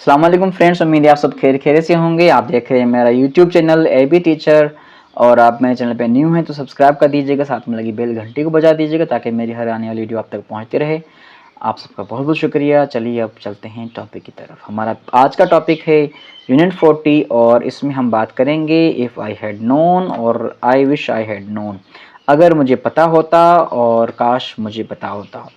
अस्सलाम वालेकुम फ्रेंड्स, उम्मीद है आप सब खैरियत से होंगे। आप देख रहे हैं मेरा यूट्यूब चैनल एबी टीचर और आप मेरे चैनल पे न्यू हैं तो सब्सक्राइब कर दीजिएगा, साथ में लगी बेल घंटी को बजा दीजिएगा ताकि मेरी हर आने वाली वीडियो आप तक पहुंचती रहे। आप सबका बहुत बहुत शुक्रिया। चलिए अब चलते हैं टॉपिक की तरफ। हमारा आज का टॉपिक है यूनिट 40 और इसमें हम बात करेंगे इफ़ आई हैड नोन और I wish I had known. अगर मुझे पता होता और काश मुझे पता होता।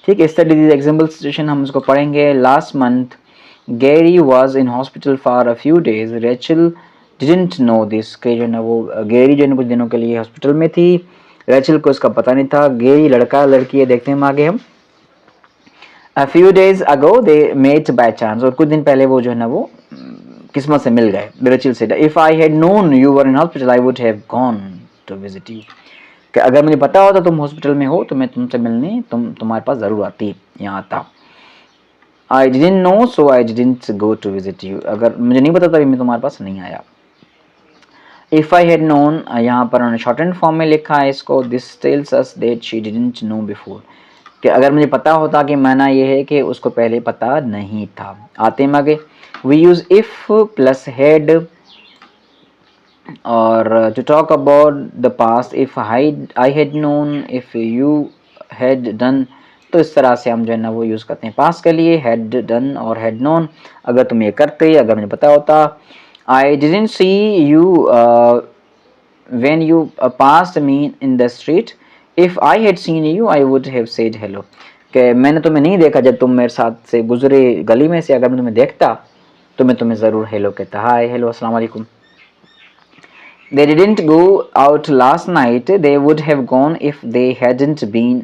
ठीक है, स्टडी दिस एग्जाम्पल सिचुएशन हम उसको पढ़ेंगे। Last month Gary was in hospital for a few days. Rachel didn't know this कि जो है ना वो गेरी जो है कुछ दिनों के लिए हॉस्पिटल में थी। रेचल को इसका पता नहीं था। गेरी लड़का लड़की है, देखते हैं आगे हम। A few days ago they met by chance और कुछ दिन पहले वो जो है ना वो किस्मत से मिल गए। Rachel said if I had known you were in hospital I would have gone to visit you कि अगर मुझे पता होता तुम हॉस्पिटल में हो तो मैं तुमसे मिलने तुम्हारे पास जरूर आती, यहाँ आता। I didn't know so I didn't go to visit you। अगर मुझे नहीं पता तभी मैं तुम्हारे पास नहीं आया। If I had known, यहाँ पर उन्होंने शॉर्ट एंड फॉर्म में लिखा है इसको। This tells us that she didn't know before कि अगर मुझे पता होता कि माना ये है कि उसको पहले पता नहीं था। आते हैं आगे। We use if plus had और to talk about the past if I had known if you had done। तो इस तरह से हम जो है ना वो यूज़ करते हैं पास्ट के लिए, हैड डन और हैड नोन। अगर तुम ये करते, अगर मुझे पता होता। I didn't see you when you passed me in the street if I had seen you I would have said hello कि मैंने तुम्हें नहीं देखा जब तुम मेरे साथ से गुजरे गली में से, अगर मैं तुम्हें देखता तो मैं तुम्हें ज़रूर हेलो कहता। हाय, हेलो, अस्सलाम वालेकुम। They didn't go out last night. They would have gone if they hadn't been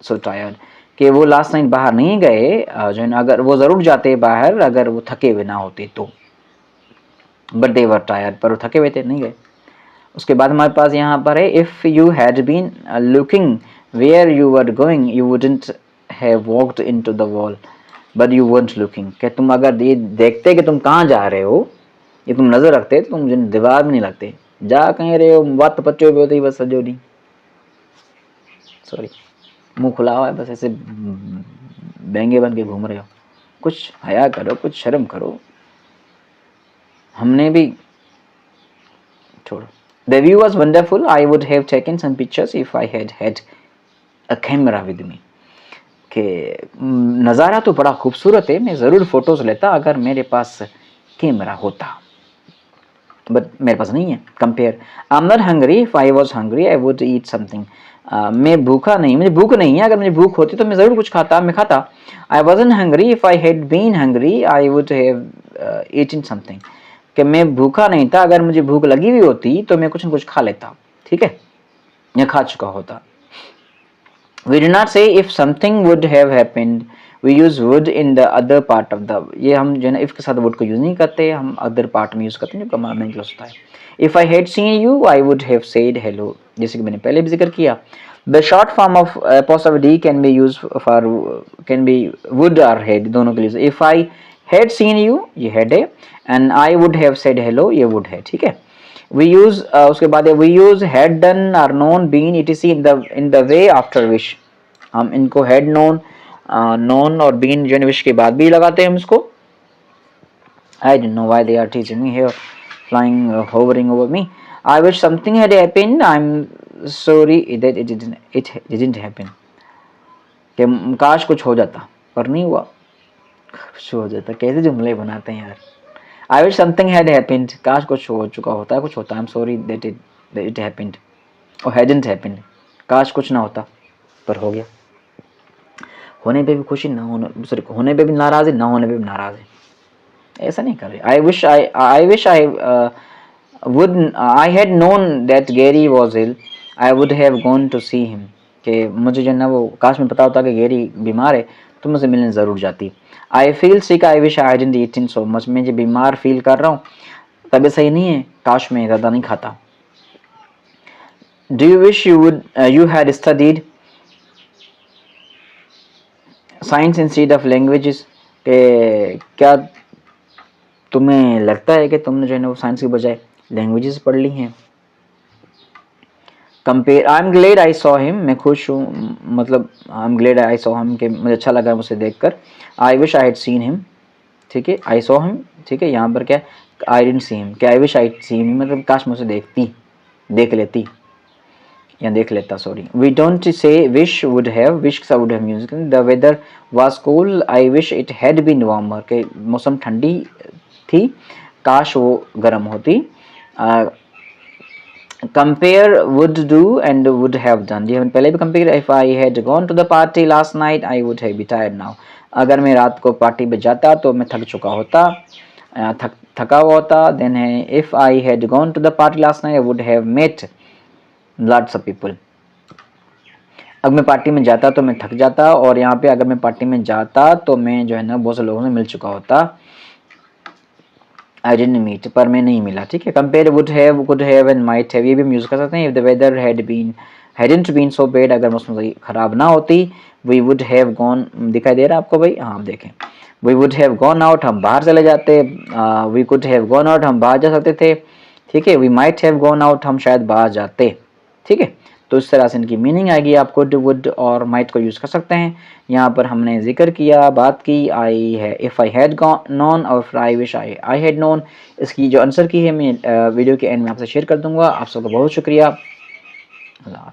so tired कि वो लास्ट नाइट बाहर नहीं गए जो है ना, अगर वो ज़रूर जाते बाहर अगर वो थके हुए ना होते तो। बट दे वर टायर्ड, पर वो थके हुए थे, नहीं गए। उसके बाद हमारे पास यहाँ पर है if you had been looking where you were going you wouldn't have walked into the wall but you weren't looking कि तुम अगर ये देखते कि तुम कहाँ जा रहे हो, ये तुम नज़र रखते तो तुम दीवार में नहीं लगते। जा कहीं रहे हो, बात तो पच्चों पे होती बस सजो नहीं, सॉरी, मुंह खुला हुआ है बस ऐसे बेंगे बन के घूम रहे हो। कुछ हया करो, कुछ शर्म करो। हमने भी छोड़ो। The view was wonderful. I would have taken some pictures if I had had a camera with me कि नज़ारा तो बड़ा खूबसूरत है, मैं ज़रूर फ़ोटोज़ लेता अगर मेरे पास कैमरा होता, बट मेरे पास नहीं है। Compare I am not hungry if I was hungry I would eat something. मैं भूखा नहीं, मुझे भूख नहीं है, अगर मुझे भूख होती तो मैं ज़रूर कुछ खाता, मैं खाता। I wasn't hungry if I had been hungry I would have eaten something कि मैं भूखा नहीं था, अगर मुझे भूख लगी हुई होती तो मैं कुछ न कुछ खा लेता। ठीक है, या खा चुका होता। We do not say if something would have happened. We use would in the other part of the। ये हम जो है ना if के साथ would को यूज़ नहीं करते, हम other part में यूज़ करते हैं जो कमांड में क्लोज होता है। If I had seen you, I would have said hello, जैसे कि मैंने पहले भी जिक्र किया। The short form of apostrophe d can be used for can be would or had, दोनों के लिए। If I had seen you, ये had है, and I would have said hello, ये would है। ठीक है, we use उसके बाद we use had done or known been etc in the way after wish। हम इनको had known known और been जो wish के बाद भी लगाते हैं हम इसको। I don't know why they are teaching me here, flying hovering over me। I wish something had happened, I'm sorry that it didn't happen कि काश कुछ हो जाता पर नहीं हुआ। कुछ हो जाता, कैसे जुमले बनाते हैं यार। I wish something had happened, काश कुछ हो चुका होता, कुछ होता। I'm sorry that it happened or hadn't happened, काश कुछ ना होता पर हो गया। होने पे भी खुशी, ना होने पे भी नाराज़ है, ना होने पे भी नाराज़ है, ऐसा नहीं कर रहे। I wish I had known that Gary was ill, I would have gone to see him कि मुझे जो ना वो काश में पता होता कि गेरी बीमार है तो मुझसे मिलने ज़रूर जाती। I feel sick I wish I didn't eat so much, मैं जो बीमार फील कर रहा हूँ, तबीयत सही नहीं है, काश मैं ज़्यादा नहीं खाता। Do you wish you had studied science instead of languages के क्या तुम्हें लगता है कि तुमने जो है ना वो साइंस की बजाय लैंग्वेजेस पढ़ ली हैं। Compare I am Glade I saw him, मैं खुश हूँ, मतलब I am Glade I saw him कि मुझे अच्छा लगा उसे देखकर। I wish I had seen him, ठीक है, आई सॉ हिम, ठीक है, यहाँ पर क्या आई डिडंट सी हिम, क्या I wish I see him, मतलब काश मुझे देख लेती या देख लेता, sorry. We don't say wish, would have, wish so would have music. The weather was cool, I wish it had been warmer, के मौसम ठंडी थी, काश वो गर्म होती। Compare would do and would have done, जी हमने पहले भी compare. If I had gone to the party last night I would have be tired now, अगर मैं रात को पार्टी पे जाता तो मैं थक चुका होता, थका हुआ होता। देन है if I had gone to the party last night I would have met lots of people, अगर मैं पार्टी में जाता तो मैं थक जाता, और यहाँ पे अगर मैं पार्टी में जाता तो मैं जो है ना बहुत से लोगों से मिल चुका होता। आई डिडंट मीट, पर मैं नहीं मिला, ठीक है। Compare would have, could have and might have, ये भी हम यूज कर सकते हैं। If the weather hadn't been so bad, अगर मौसम खराब ना होती। वी वुड हैव गॉन, दिखाई दे रहा है आपको भाई, हाँ आप देखें। We would have gone out, हम बाहर चले जाते। We could have gone out, हम बाहर जा सकते थे, ठीक है। We might have gone out, हम शायद बाहर जाते, ठीक है। तो इस तरह से इनकी मीनिंग आएगी। आप कुड, वुड और माइट को यूज़ कर सकते हैं। यहाँ पर हमने जिक्र किया, बात की, आई है इफ़ आई हैड नॉन और I wish I had non. इसकी जो आंसर की है मैं वीडियो के एंड में आपसे शेयर कर दूंगा। आप सबका बहुत शुक्रिया। अल्लाह।